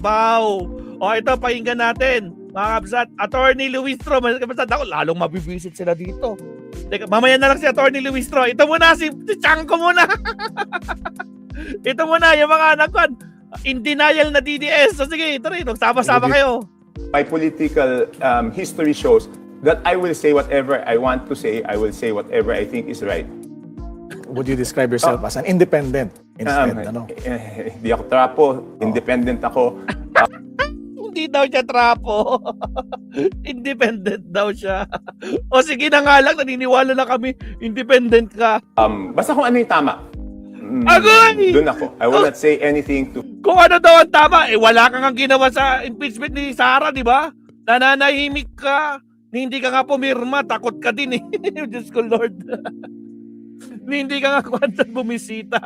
Wow! O ito, pakinggan natin. Mga kabsat, Attorney Luistro. Kabsat ako, lalong mabibisit sila dito. Teka, mamaya na lang si Attorney Luistro. Ito muna, si Chanko muna. Ito muna, yung mga anak ko. In denial na DDS. So sige, ito rin. Magsama-sama kayo. My political history shows that I will say whatever I want to say. I will say whatever I think is right. Would you describe yourself as an independent instead? Hindi ako trapo. Independent ako. Hindi daw siya trapo. Independent daw siya. O sige na nga lang, naniniwala na kami. Independent ka. Basta kung ano yung tama. Agoy! Doon ako. I will not say anything to... Kung ano daw ang tama, wala kang ang ginawa sa impeachment ni Sara, di ba? Nananahimik ka. Hindi ka nga pumirma, takot ka din eh. Diyos ko Lord. Hindi ka nga kwanta bumisita.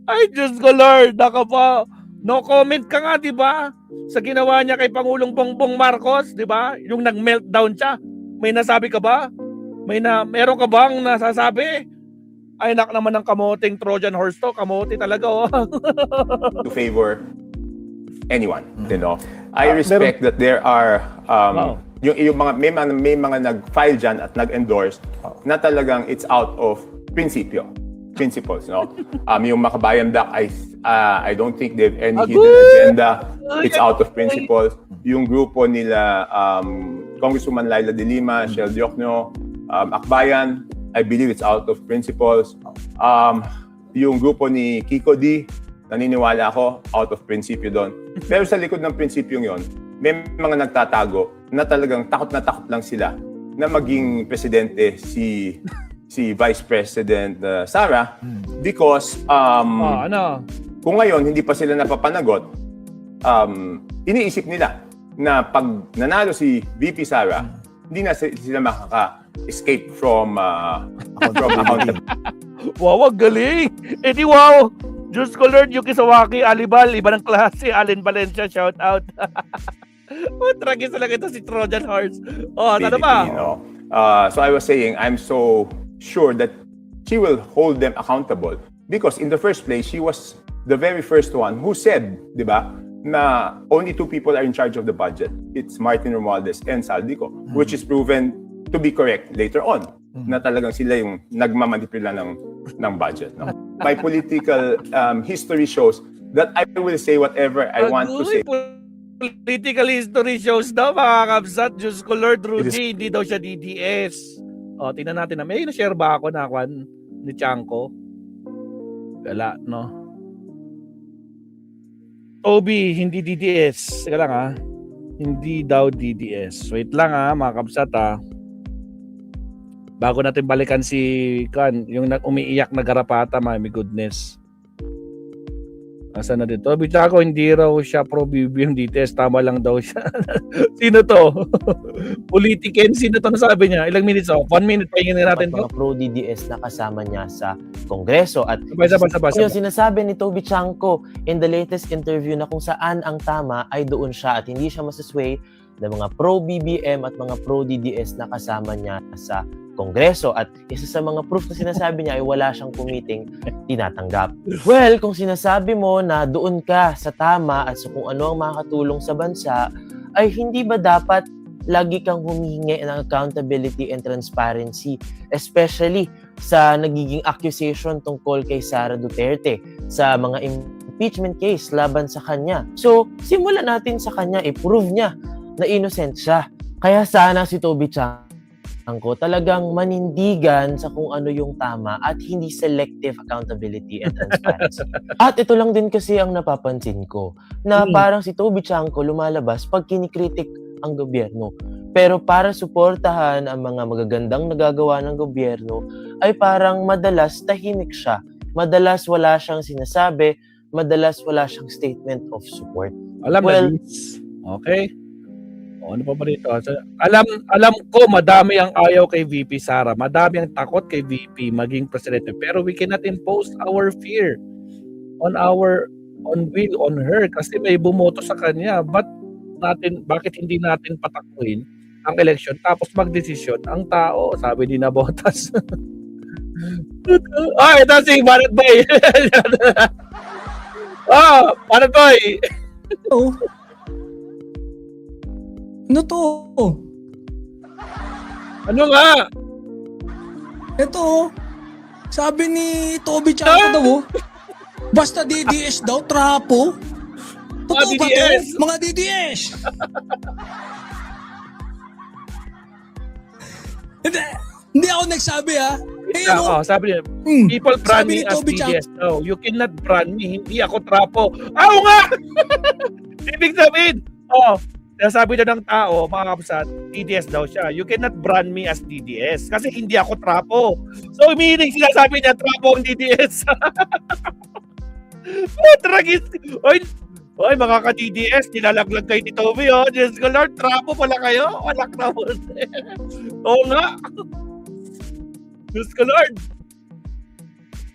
Ay, Diyos ko Lord, naka pa. No comment ka nga, di ba? Sa ginawa niya kay Pangulong Bongbong Marcos, di ba? Yung nag-meltdown siya. May nasabi ka ba? Meron ka bang nasasabi? Ay, nak naman ng kamoting Trojan horse to. Kamote talaga, oh. to favor anyone, you know. I respect that there are yung mga may mga nag-file diyan at nag-endorse na talagang it's out of principles, no. Yung Makabayan Doc, I don't think they have any hidden agenda. It's out of principles. Yung grupo nila Congresswoman Laila De Lima, Shell Diokno, Akbayan, I believe it's out of principles. Yung grupo ni Kiko D, naniniwala ako, out of principle doon. Pero sa likod ng prinsipyong yon, may mga nagtatago na talagang takot na takot lang sila na maging presidente si Vice President Sara because kung ngayon hindi pa sila napapanagot, iniisip nila na pag nanalo si VP Sara, hindi na sila makaka-escape from accountability. Wow, galing! Eh di wow! Diyos ko Lord, Yuki Sawaki, Alibal, iba ng klase, Allen Valencia, shout out. Tragis talaga ito si Trojan Horse. Oh, ano ba? So I was saying, I'm so sure that she will hold them accountable because in the first place, she was the very first one who said, di ba, na only two people are in charge of the budget. It's Martin Romualdez and Saldico, which is proven to be correct later on, na talagang sila yung nagmamanipula ng budget. No? My political history shows that I will say whatever I want to say. Political history shows daw, mga kabsat. Diyos ko Lord, Rudy, hindi daw siya DDS. O, tingnan natin na may na-share ba ako na kwan ni Chanko? Wala, no? Toby, hindi DDS. Teka lang ha. Hindi daw DDS. Wait lang ha, mga kabsat ha. Bago natin balikan si Kan, yung umiiyak na garapata, my goodness. Asan na dito? Toby Chaco, hindi raw siya pro-BBM DTS. Tama lang daw siya. Sino to? Politiken? Sino to nasabi niya? Ilang minutes? 1 minute. Pahingin natin to. Mga pro-DDS na kasama niya sa Kongreso. At sabay. yung sinasabi ni Toby Chanko in the latest interview na kung saan ang tama ay doon siya at hindi siya masasway ng mga pro-BBM at mga pro-DDS na kasama niya sa Kongreso. At isa sa mga proof na sinasabi niya ay wala siyang kumiting tinatanggap. Well, kung sinasabi mo na doon ka sa tama at sa kung ano ang makakatulong sa bansa, ay hindi ba dapat lagi kang humihingi ng accountability and transparency, especially sa nagiging accusation tungkol kay Sara Duterte sa mga impeachment case laban sa kanya? So, simulan natin sa kanya, i-prove niya na innocent siya. Kaya sana si Toby Chanko talagang manindigan sa kung ano yung tama at hindi selective accountability and transparency. At ito lang din kasi ang napapansin ko, na parang si Toby Chanko lumalabas pag kinikritik ang gobyerno. Pero para suportahan ang mga magagandang nagagawa ng gobyerno, ay parang madalas tahimik siya. Madalas wala siyang sinasabi, madalas wala siyang statement of support. Alam okay. O, ano pa ba dito? Alam ko madami ang ayaw kay VP Sara. Madami ang takot kay VP maging presidente. Pero we cannot impose our fear on will on her kasi may bumoto sa kanya. Bakit hindi natin patakuin ang eleksyon tapos magdesisyon ang tao? Sabi ni Nabotas. Ito si Banat Boy. Banat Boy. Oh. Ano to? Ano nga? Ito, oh. Sabi ni Toby Chanko daw, oh. Basta DDS daw, trapo. Totoo ba to? DDS. Mga DDS! Hindi ako nagsabi, ha? Eh, ano? Sabi niya, Hmm. people brand Sabi me ni as Toby DDS. No, you cannot brand me. Hindi ako trapo. Oo nga! Ibig sabihin, sabi na ng tao, mga kapsat, DDS daw siya. You cannot brand me as DDS kasi hindi ako trapo. So, meaning sinasabi niya, trapo ang DDS. Tragis. Oy, mga ka-DDS, nilalaglag kayo ni Toby, oh. Diyos ko, Lord, trapo pala kayo. Walak na po. Oo nga. Diyos ko, Lord.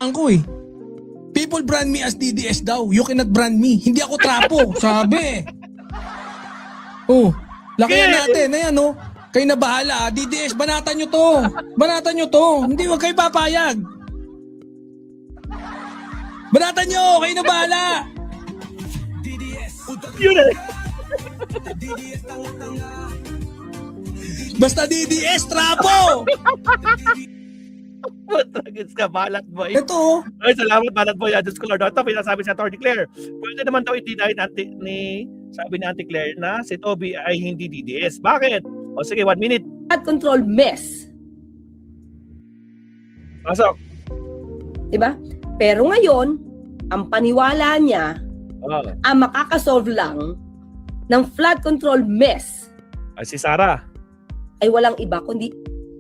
Angko eh. People brand me as DDS daw. You cannot brand me. Hindi ako trapo. Sabi. Oh, lakihan natin. Ayan, oh. Kayo na bahala. DDS, banatan nyo to. Banatan nyo to. Hindi, wag kayo papayag. Banatan nyo. Kayo na bahala. Yun eh. Basta DDS, trapo. Tragis ka, balat boy. Ito, oh. Ay, salamat, balat boy. Diyos ko, Lord. Ito, pinasabi si Atty. Claire. Pwede naman daw i-deny sabi ni Auntie Claire na si Toby ay hindi DDS. Bakit? O sige, 1 minute. At control mess. Pasok. Diba? Pero ngayon, ang paniwala niya, ang makakasolve lang ng flood control mess Ay, si Sarah. ay walang iba kundi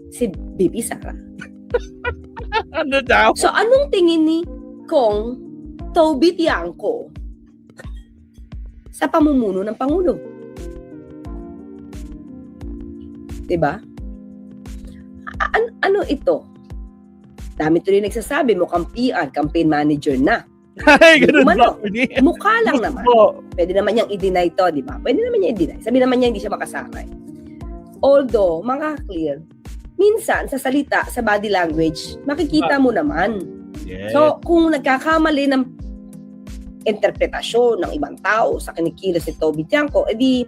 si BP Sara. Ano daw? So anong tingin ni Kong Toby Tiangco sa pamumuno ng Pangulo? Diba? Ano ito? Dami tuloy nagsasabi, mukhang PR, campaign manager na. Ay, ganun ba? Umano. Mukha lang naman. Pwede naman niyang i-deny to, di ba? Pwede naman niyang i-deny. Sabi naman niya hindi siya makasaray. Although, mga clear, minsan sa salita, sa body language, makikita mo naman. Yes. So, kung nagkakamali ng interpretasyon ng ibang tao sa kinikilos ni Toby Tiangco, edi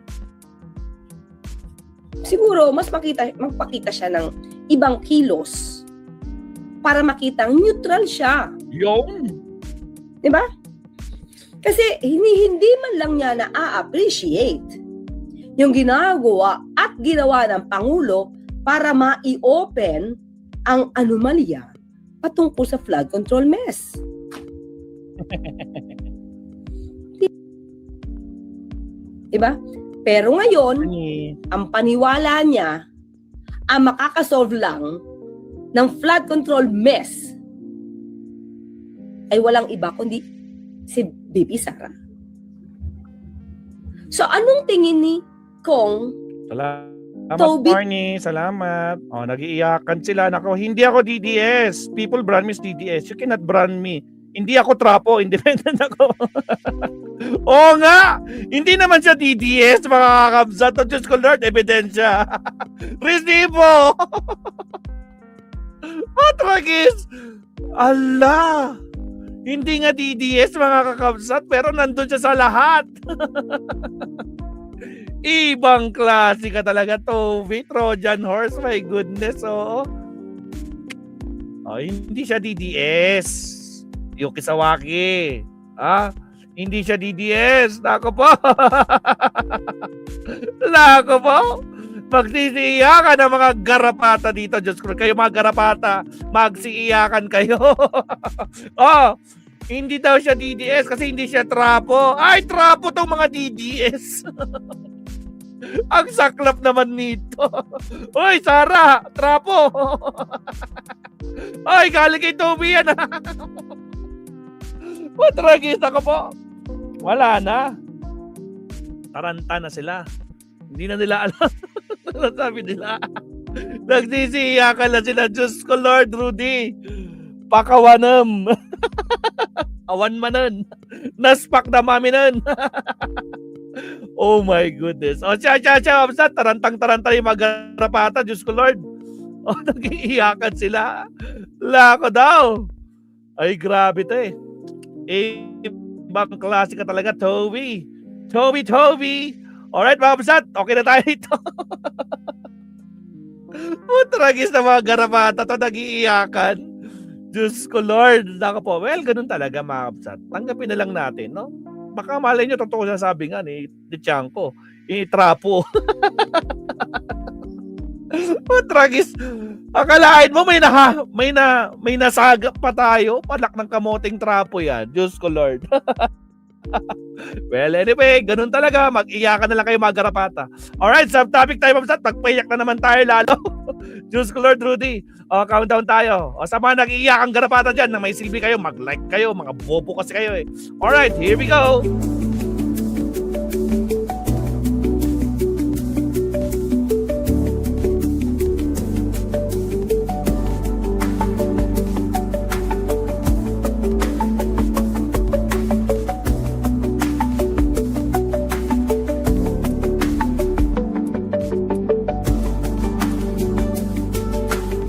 siguro mas magpakita siya ng ibang kilos para makitang neutral siya. Yun. Diba? Kasi hindi man lang niya na-appreciate yung ginagawa at ginawa ng Pangulo para ma-i-open ang anomalya patungkol sa flood control mess. Diba? Pero ngayon, ang paniwala niya, ang makakasolve lang ng flood control mess ay walang iba kundi si BP Sara. So, anong tingin ni Kong Salamat, Toby? Barney. Salamat. Nag-iiyakan sila. Nako, hindi ako DDS. People brand me as DDS. You cannot brand me. Hindi ako trapo. Independent ako. Oo nga. Hindi naman siya DDS, mga kakabsat. Diyos ko, Lord, ebidensya. Resibo. Tragis. Allah. Hindi nga DDS, mga kakabsat, pero nandun siya sa lahat. Ibang klase ka talaga, Toby. Trojan horse, my goodness, oh. Hindi siya DDS. Yuki Sawaki. Hindi siya DDS. Nako po. Nako po. Magsisiiyakan ang mga garapata dito. Diyos ko, kayo mga garapata, magsiiyakan kayo. Hindi daw siya DDS kasi hindi siya trapo. Ay, trapo tong mga DDS. Ang saklap naman nito. Uy, Sara, trapo. Ay, galing kay Toby yan. Matragis ako po. Wala na. Taranta na sila. Hindi na nila alam. Sabi nila. Nagsisiyakan na sila. Diyos ko, Lord, Rudy. Pakawanam. Awan manan. Naspak na maminan. Oh my goodness. Siya. Tarantang-taranta yung mga garapata. Diyos ko, Lord. Nag-iiyakan sila. Lako daw. Ay, grabe to eh. Ibang klase ka talaga, Toby. Toby. Alright mga kapsat, okay na tayo dito. Tragis na mga garapata to, nag-iiyakan. Diyos ko Lord, naka po. Well, ganun talaga mga kapsat. Tanggapin na lang natin, no? Baka malay nyo, totoo siya sabi nga ni Tiangco, trapo. Tragis. Akalain mo may nasagap pa tayo. Palak ng kamoting trapo yan. Diyos ko Lord. Well, anyway, ganun talaga. Mag-iyakan na lang kayo mga garapata. Alright, subtopic tayo mga kapsat. Pagpayak na naman tayo lalo. Diyos ko Lord, Rudy. Countdown tayo. Sa mga nag-iiyakang garapata dyan na may silbi kayo, mag-like kayo. Mga bobo kasi kayo eh. Alright, here we go.